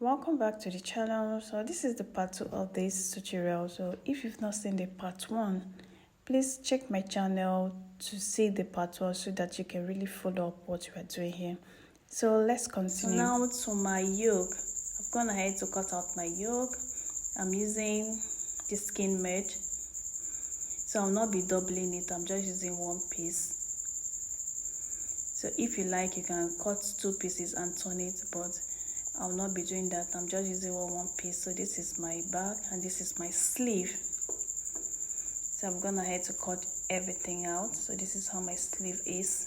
Welcome back to the channel. So this is the part 2 of this tutorial. So if you've not seen the part 1, please check my channel to see the part 1 so that you can really follow up what we are doing here. So let's continue. So now to my yoke. I've gone ahead to cut out my yoke. I'm using the skin merge. So I'll not be doubling it. I'm just using one piece. So if you like, you can cut 2 pieces and turn it, but I'll not be doing that. I'm just using one piece. So this is my back and this is my sleeve. So I'm gonna ahead to cut everything out. So this is how my sleeve is.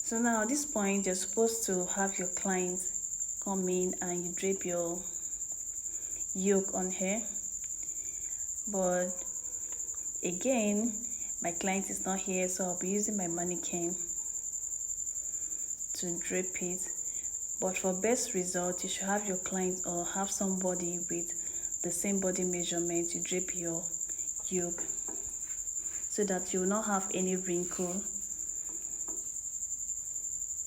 So now at this point, you're supposed to have your client come in and you drape your yoke on here. But again, my client is not here, so I'll be using my mannequin to drape it. But for best result, you should have your client or have somebody with the same body measurement to drape your yoke so that you will not have any wrinkle.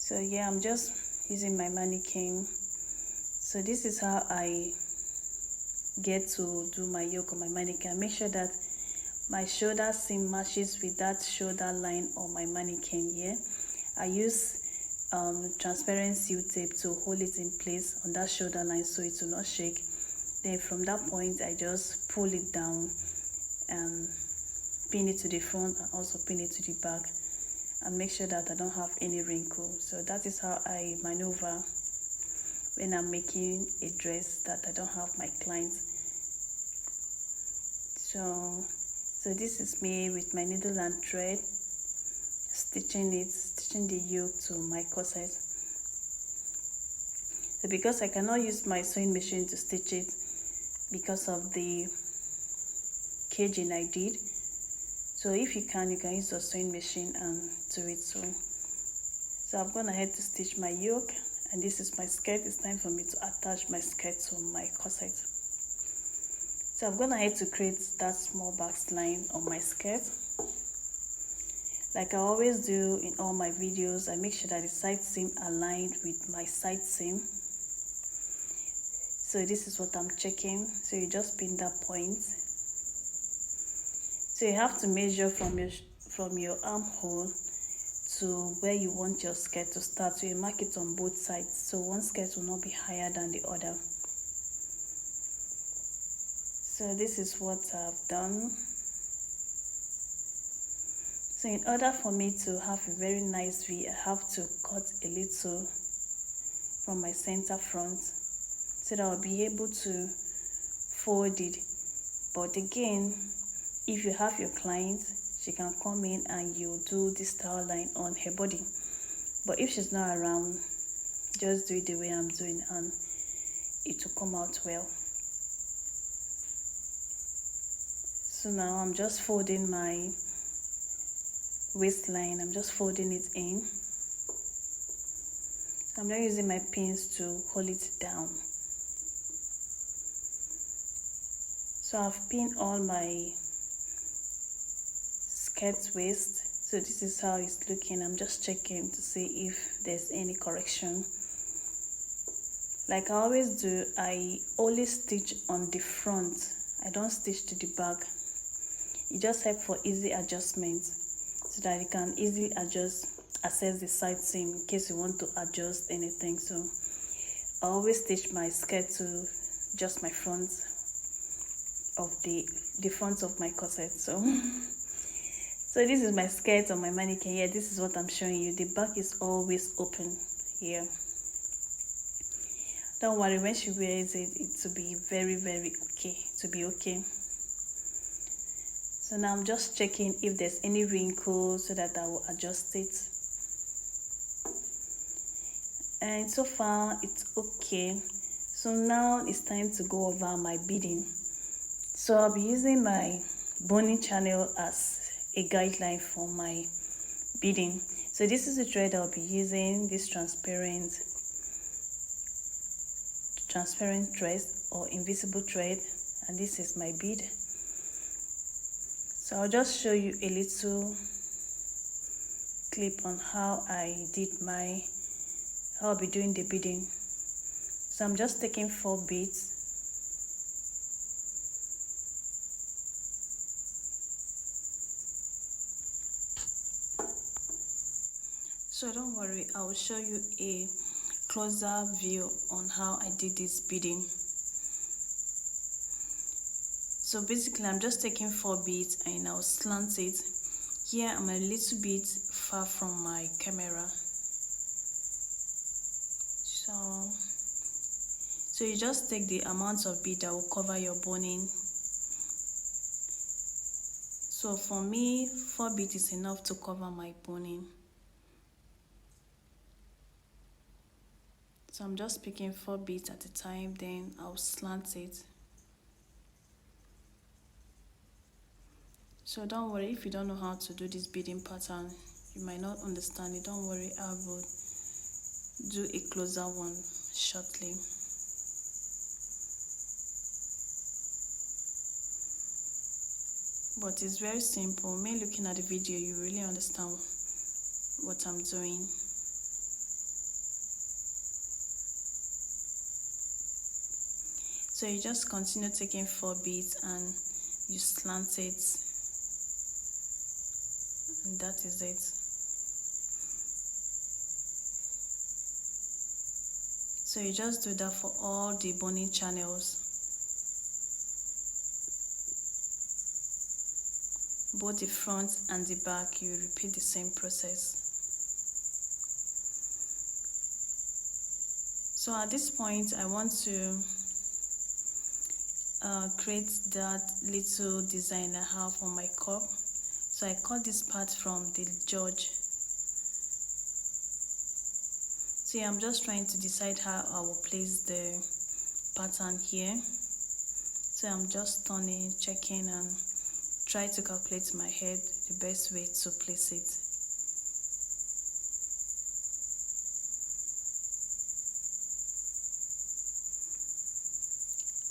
So yeah, I'm just using my mannequin. So this is how I get to do my yoke on my mannequin. Make sure that my shoulder seam matches with that shoulder line on my mannequin here. I use transparent seal tape to hold it in place on that shoulder line so it will not shake. Then from that point, I just pull it down and pin it to the front and also pin it to the back and make sure that I don't have any wrinkle. So that is how I maneuver when I'm making a dress that I don't have my clients. So this is me with my needle and thread, stitching the yoke to my corset. So because I cannot use my sewing machine to stitch it because of the caging I did. So if you can use your sewing machine and do it so. So I've gone ahead to stitch my yoke, and this is my skirt. It's time for me to attach my skirt to my corset. So I've gone ahead to create that small back line on my skirt. Like I always do in all my videos, I make sure that the side seam aligned with my side seam. So this is what I'm checking. So you just pin that point. So you have to measure from your armhole to where you want your skirt to start. So you mark it on both sides. So one skirt will not be higher than the other. So this is what I've done. So in order for me to have a very nice V, I have to cut a little from my center front so that I'll be able to fold it. But again, if you have your client, she can come in and you do this style line on her body. But if she's not around, just do it the way I'm doing and it will come out well. So now I'm just folding my waistline. I'm just folding it in. I'm not using my pins to hold it down. So I've pinned all my skirt waist. So this is how it's looking. I'm just checking to see if there's any correction. Like I always do, I only stitch on the front. I don't stitch to the back. It just helps for easy adjustment so that you can easily access the side seam in case you want to adjust anything. So I always stitch my skirt to just my front of the front of my corset. So this is my skirt on my mannequin here. This is what I'm showing you. The back is always open here. Don't worry, when she wears it, it will be very okay. To be okay. So now I'm just checking if there's any wrinkles so that I will adjust it. And so far it's okay. So now it's time to go over my beading. So I'll be using my boning channel as a guideline for my beading. So this is the thread I'll be using, this transparent thread or invisible thread, and this is my bead. So I'll just show you a little clip on how I did my I'll be doing the beading. So I'm just taking 4 beads. So don't worry, I will show you a closer view on how I did this beading. So basically I'm just taking 4 beads and I'll slant it. Here I'm a little bit far from my camera. So you just take the amount of bead that will cover your boning. So for me, 4 beads is enough to cover my boning. So I'm just picking 4 beads at a time, then I'll slant it. So don't worry, if you don't know how to do this beading pattern, you might not understand it. Don't worry, I will do a closer one shortly. But it's very simple. Me looking at the video, you really understand what I'm doing. So you just continue taking 4 beads and you slant it, and that is it. So you just do that for all the boning channels, both the front and the back. You repeat the same process. So at this point I want to create that little design I have on my cup. So I cut this part from the George. See, I'm just trying to decide how I will place the pattern here. So I'm just turning, checking, and try to calculate in my head the best way to place it.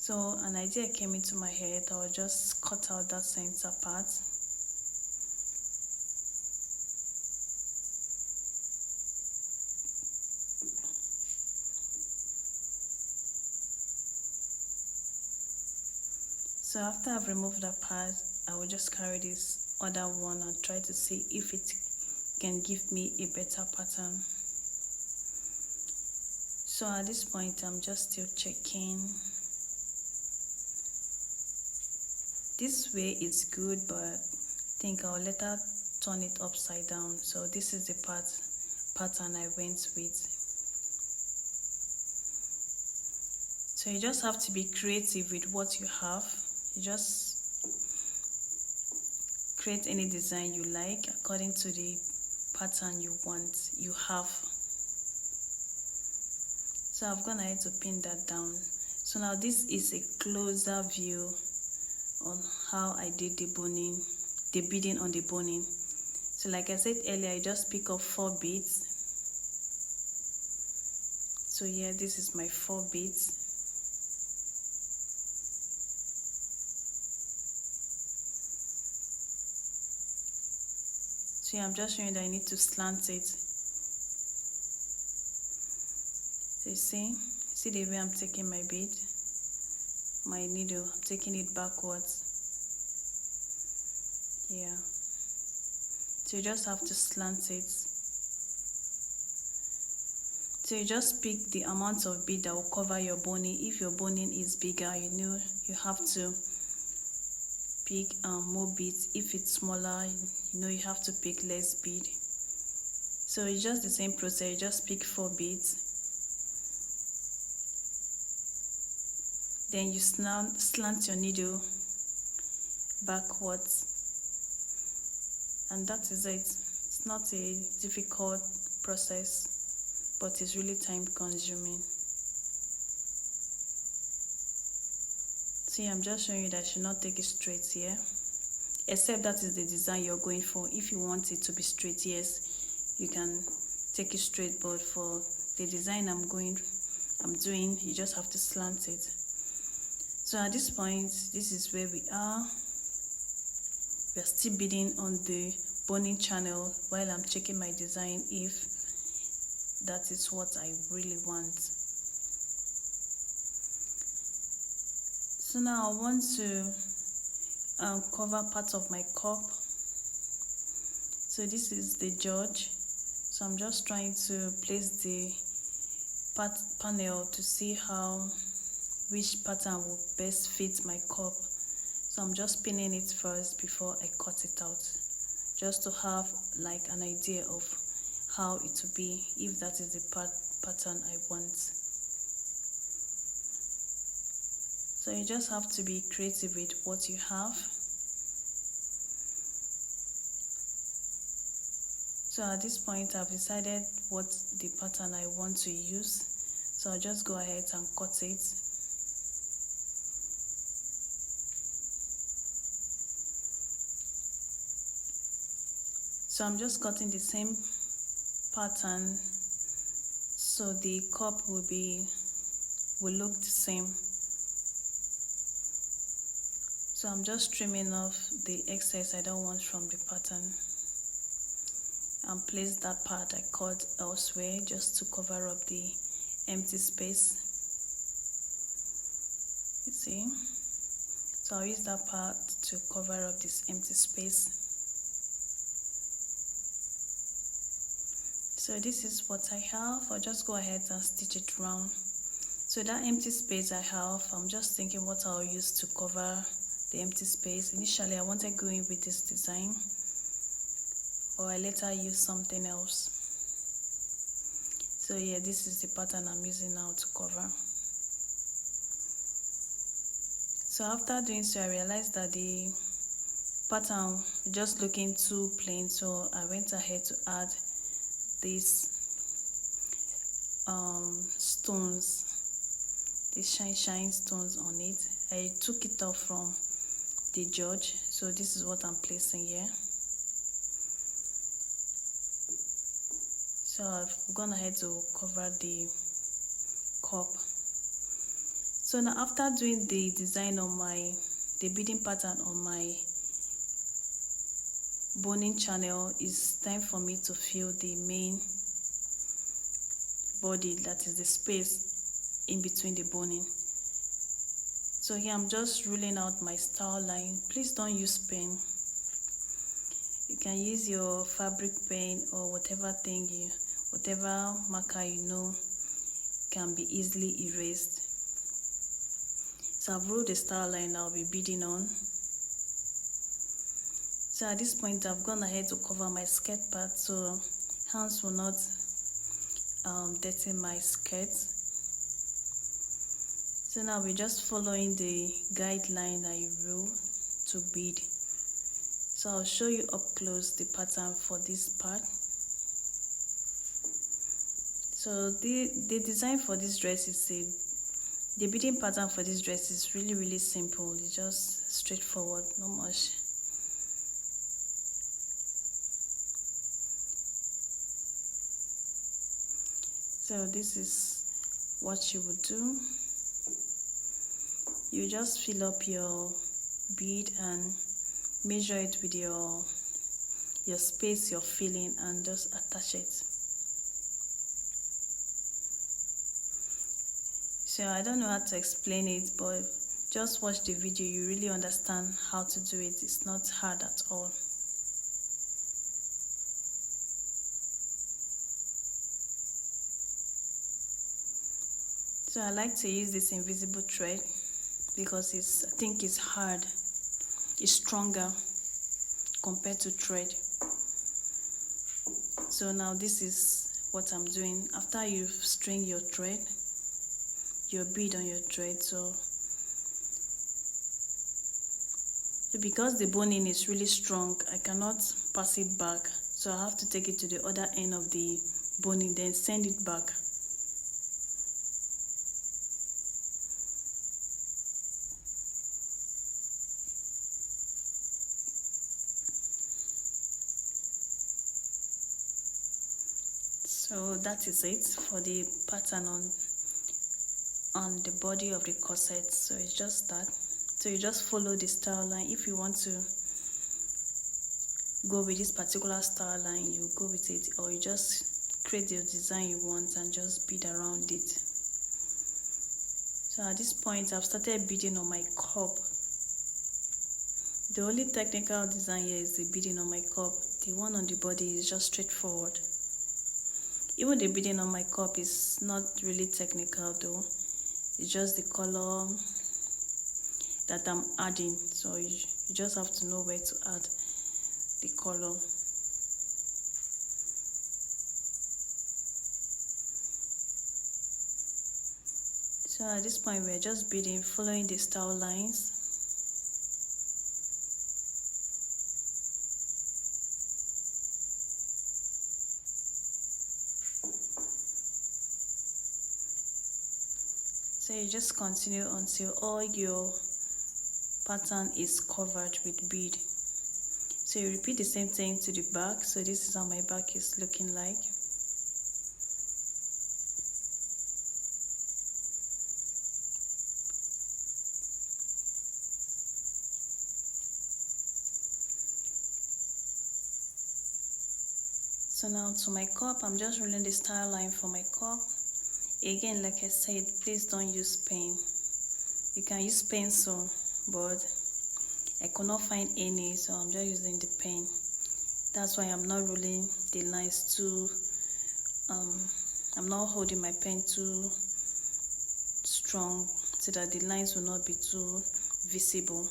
So an idea came into my head. I will just cut out that center part. So after I've removed that part, I will just carry this other one and try to see if it can give me a better pattern. So at this point, I'm just still checking. This way is good, but I think I'll later turn it upside down. So this is the pattern I went with. So you just have to be creative with what you have. You just create any design you like according to the pattern you have. So I've gone ahead to pin that down. So now this is a closer view on how I did the beading on the boning. So like I said earlier, I just pick up 4 beads. So here, this is my 4 beads. So I'm just showing that I need to slant it. So you see the way I'm taking my bead, my needle, I'm taking it backwards. Yeah. So you just have to slant it. So you just pick the amount of bead that will cover your boning. If your boning is bigger, you have to pick more beads. If it's smaller, you have to pick less bead. So it's just the same process. You just pick 4 beads. Then you slant your needle backwards, and that is it. It's not a difficult process, but it's really time consuming. See, I'm just showing you that I should not take it straight here, except that is the design you're going for. If you want it to be straight, yes, you can take it straight, but for the design I'm doing, you just have to slant it. So at this point, this is where we are. We are still beading on the boning channel while I'm checking my design if that is what I really want. So now I want to cover part of my cup. So this is the George. So I'm just trying to place the panel to see which pattern will best fit my cup. So I'm just pinning it first before I cut it out, just to have like an idea of how it will be, if that is the pattern I want. So you just have to be creative with what you have. So at this point I've decided what the pattern I want to use, so I'll just go ahead and cut it. So I'm just cutting the same pattern so the cup will look the same. So I'm just trimming off the excess I don't want from the pattern and place that part I cut elsewhere just to cover up the empty space. You see? So I'll use that part to cover up this empty space. So this is what I have. I'll just go ahead and stitch it round. So that empty space I have, I'm just thinking what I'll use to cover the empty space. Initially I wanted going with this design, but I later used something else. So yeah, this is the pattern I'm using now to cover. So after doing so, I realized that the pattern just looking too plain, so I went ahead to add these stones, these shine stones on it. I took it off from the George, so this is what I'm placing here. So I've gone ahead to cover the cup. So now after doing the design on the beading pattern on my boning channel, it's time for me to fill the main body, that is the space in between the boning. So here I'm just ruling out my style line. Please don't use pen. You can use your fabric pen or whatever marker you know can be easily erased. So I've ruled the style line I'll be beading on. So at this point I've gone ahead to cover my skirt part so hands will not dirty my skirt. So now we're just following the guideline I rule to bead. So I'll show you up close the pattern for this part. So the design for this dress is the beading pattern for this dress is really simple. It's just straightforward, not much. So this is what you would do. You just fill up your bead and measure it with your space you're filling and just attach it. So I don't know how to explain it, but just watch the video, you really understand how to do it. It's not hard at all. So I like to use this invisible thread because I think it's hard, it's stronger compared to thread. So now this is what I'm doing. After you've string your thread, your bead on your thread, so because the boning is really strong, I cannot pass it back, so I have to take it to the other end of the boning, then send it back. So that is it for the pattern on the body of the corset. So it's just that. So you just follow the style line. If you want to go with this particular style line, you go with it, or you just create the design you want and just bead around it. So at this point, I've started beading on my cup. The only technical design here is the beading on my cup. The one on the body is just straightforward. Even the beading on my cup is not really technical though. It's just the color that I'm adding. So you just have to know where to add the color. So at this point, we're just beading, following the style lines. So you just continue until all your pattern is covered with bead. So you repeat the same thing to the back. So this is how my back is looking like. So now to my cup, I'm just rolling the style line for my cup. Again, like I said, please don't use pen. You can use pencil, but I could not find any, so I'm just using the pen. That's why I'm not rolling the lines too. I'm not holding my pen too strong so that the lines will not be too visible.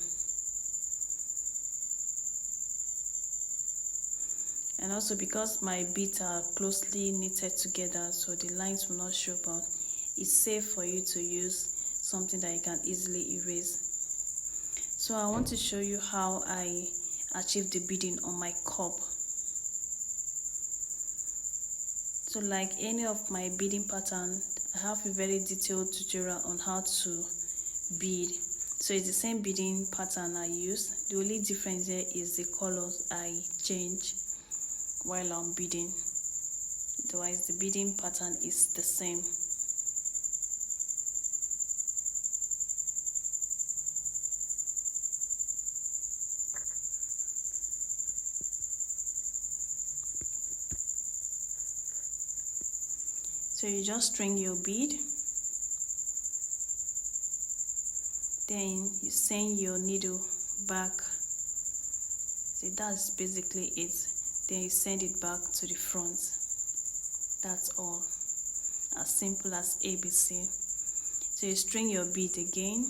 And also because my beads are closely knitted together, so the lines will not show, but it's safe for you to use something that you can easily erase. So I want to show you how I achieve the beading on my cup. So like any of my beading pattern, I have a very detailed tutorial on how to bead. So it's the same beading pattern I use. The only difference here is the colors I change while I'm beading. Otherwise, the beading pattern is the same. So you just string your bead, then you send your needle back. So that's basically it. Then you send it back to the front. That's all. As simple as ABC. So you string your bead again.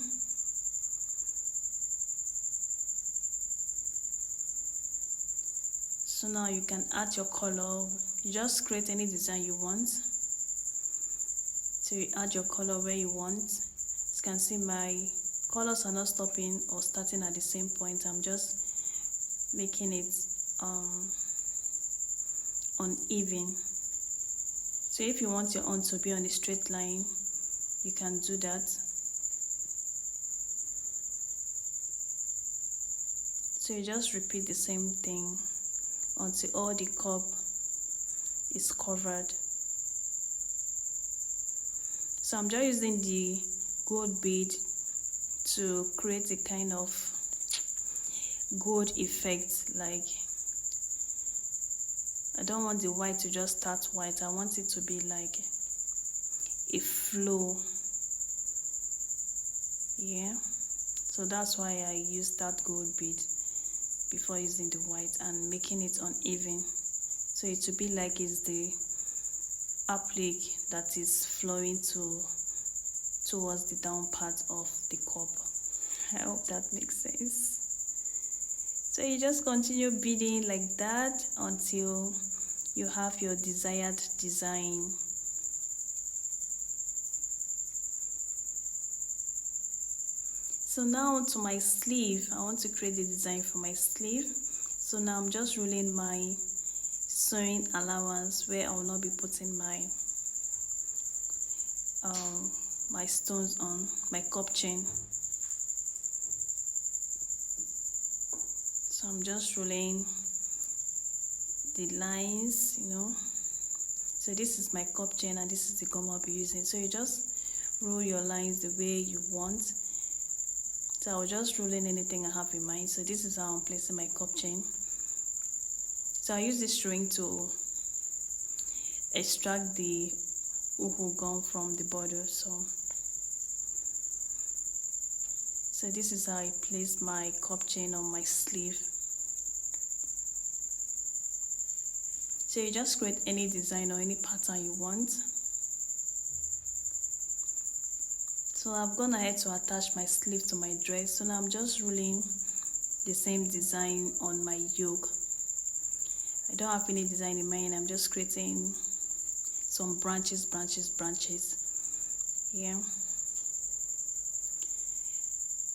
So now you can add your color. You just create any design you want. So you add your color where you want. As you can see, my colors are not stopping or starting at the same point. I'm just making it uneven. So if you want your own to be on a straight line, you can do that. So you just repeat the same thing until all the cup is covered. So I'm just using the gold bead to create a kind of gold effect. Like, I don't want the white to just start white. I want it to be like a flow. Yeah. So that's why I use that gold bead before using the white and making it uneven. So it will be like it's the applique that is flowing towards the down part of the cup. I hope that makes sense. So you just continue beading like that until you have your desired design. So now to my sleeve, I want to create the design for my sleeve. So now I'm just rolling my sewing allowance where I will not be putting my stones on, my cup chain. So I'm just rolling the lines, So this is my cup chain and this is the gum I'll be using. So you just roll your lines the way you want. So I'll just roll in anything I have in mind. So this is how I'm placing my cup chain. So I use this string to extract the uhu gum from the border. So this is how I placed my cup chain on my sleeve. So you just create any design or any pattern you want. So I've gone ahead to attach my sleeve to my dress. So now I'm just rolling the same design on my yoke. I don't have any design in mind. I'm just creating some branches. Yeah.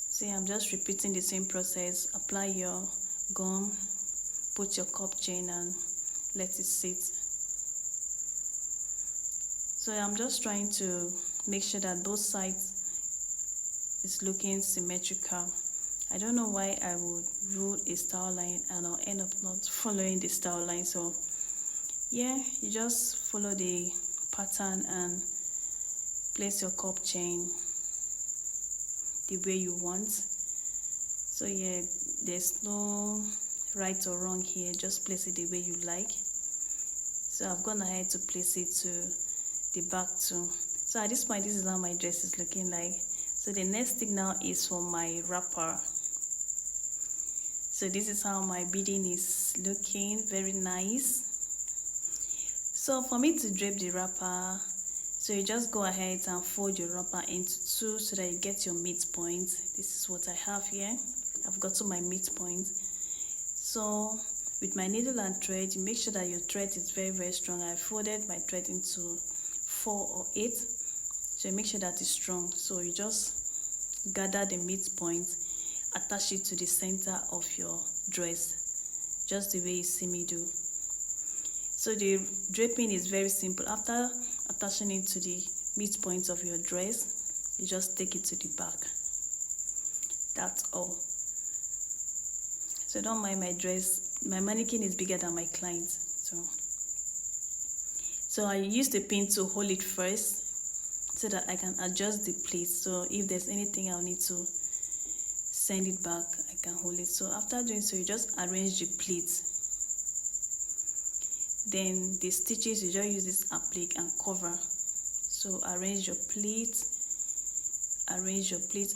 See, I'm just repeating the same process. Apply your gum, put your cup chain and let it sit. So I'm just trying to make sure that both sides is looking symmetrical. I don't know why I would rule a style line and I'll end up not following the style line. So yeah, you just follow the pattern and place your cup chain the way you want. So yeah, there's no right or wrong here, just place it the way you like. So I've gone ahead to place it to the back too. So at this point, this is how my dress is looking like. So the next thing now is for my wrapper. So this is how my beading is looking, very nice. So for me to drape the wrapper, so you just go ahead and fold your wrapper into two so that you get your midpoint. This is what I have here. I've got to my midpoint. So with my needle and thread, you make sure that your thread is very strong. I folded my thread into 4 or 8. So you make sure that it's strong. So you just gather the midpoint, attach it to the center of your dress, just the way you see me do. So the draping is very simple. After attaching it to the midpoint of your dress, you just take it to the back. That's all. So don't mind my dress. My mannequin is bigger than my client. So I use the pin to hold it first so that I can adjust the pleat. So if there's anything I'll need to send it back, I can hold it. So after doing so, you just arrange the pleat. Then the stitches, you just use this applique and cover. So arrange your pleat, arrange your pleat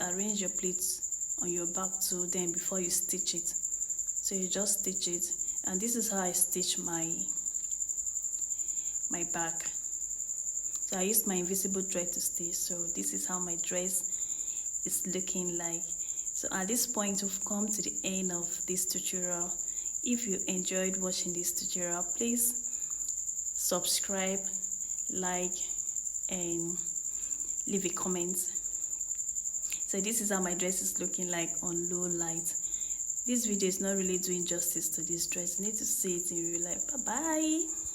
on your back too, then before you stitch it. So you just stitch it, and this is how I stitch my back. So I used my invisible thread to stitch. So this is how my dress is looking like. So at this point, we've come to the end of this tutorial. If you enjoyed watching this tutorial, please subscribe, like, and leave a comment. So this is how my dress is looking like on low light. This video is not really doing justice to this dress. You need to see it in real life. Bye bye.